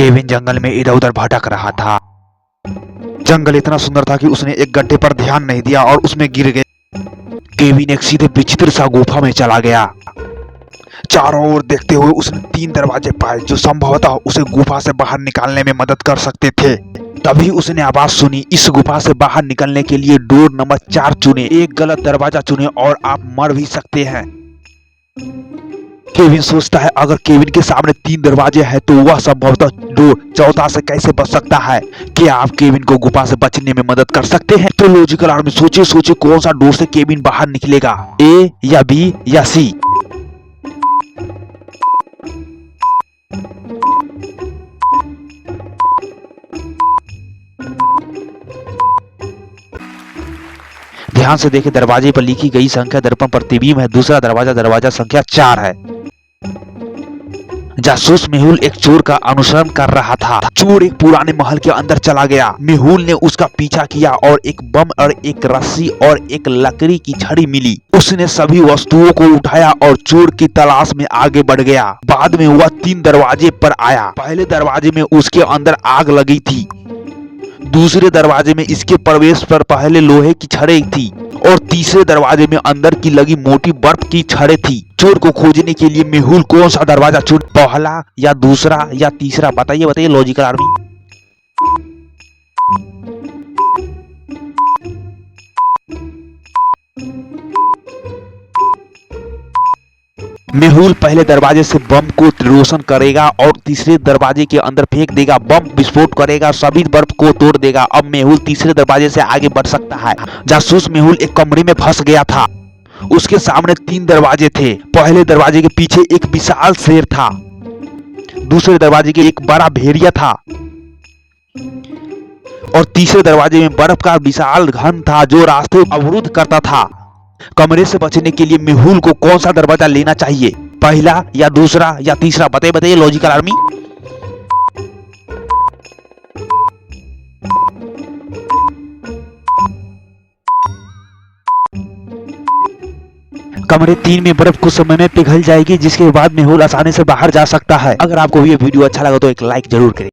Kevin जंगल में इधर उधर भटक रहा था। जंगल इतना सुंदर था कि उसने एक गड्ढे पर ध्यान नहीं दिया और उसमें गिर गया। केविन एक सीधे विचित्र सा गुफा में चला गया। चारों ओर देखते हुए उसने 3 दरवाजे पाए जो संभवतः उसे गुफा से बाहर निकालने में मदद कर सकते थे। तभी उसने आवाज सुनी, इस गुफा से बाहर निकलने के लिए डोर नंबर 4 चुने, एक गलत दरवाजा चुने और आप मर भी सकते हैं। केविन सोचता है अगर केविन के सामने 3 दरवाजे हैं तो वह संभवतः डोर 4 से कैसे बच सकता है। क्या आप केविन को गुफा से बचने में मदद कर सकते हैं? तो लॉजिकल आर्मी सोचे कौन सा डोर से केविन बाहर निकलेगा, ए या बी या सी। ध्यान से देखें, दरवाजे पर लिखी गई संख्या दर्पण पर प्रतिबिंब है। दूसरा दरवाजा संख्या 4 है। जासूस मेहुल एक चोर का अनुसरण कर रहा था। चोर एक पुराने महल के अंदर चला गया। मेहुल ने उसका पीछा किया और एक बम और एक रस्सी और एक लकड़ी की छड़ी मिली। उसने सभी वस्तुओं को उठाया और चोर की तलाश में आगे बढ़ गया। बाद में वह 3 दरवाजे पर आया। पहले दरवाजे में उसके अंदर आग लगी थी। दूसरे दरवाजे में इसके प्रवेश पर पहले लोहे की छड़ें थी और तीसरे दरवाजे में अंदर की लगी मोटी बर्फ की छड़ें थी। चोर को खोजने के लिए मेहुल कौन सा दरवाजा चुन, पहला या दूसरा या तीसरा? बताइए लॉजिकल आर्मी। मेहुल पहले दरवाजे से बम को रोशन करेगा और तीसरे दरवाजे के अंदर फेंक देगा। बम विस्फोट करेगा, सभी बर्फ को तोड़ देगा। अब मेहुल तीसरे दरवाजे से आगे बढ़ सकता है। जासूस मेहुल एक कमरे में फंस गया था। उसके सामने 3 दरवाजे थे। पहले दरवाजे के पीछे एक विशाल शेर था। दूसरे दरवाजे के एक बड़ा भेड़िया था और तीसरे दरवाजे में बर्फ का विशाल घन था जो रास्ते अवरुद्ध करता था। कमरे से बचने के लिए मेहुल को कौन सा दरवाजा लेना चाहिए, पहला या दूसरा या तीसरा? बताइए लॉजिकल आर्मी। कमरे 3 में बर्फ कुछ समय में पिघल जाएगी जिसके बाद मेहुल आसानी से बाहर जा सकता है। अगर आपको ये वीडियो अच्छा लगा तो एक लाइक जरूर करें।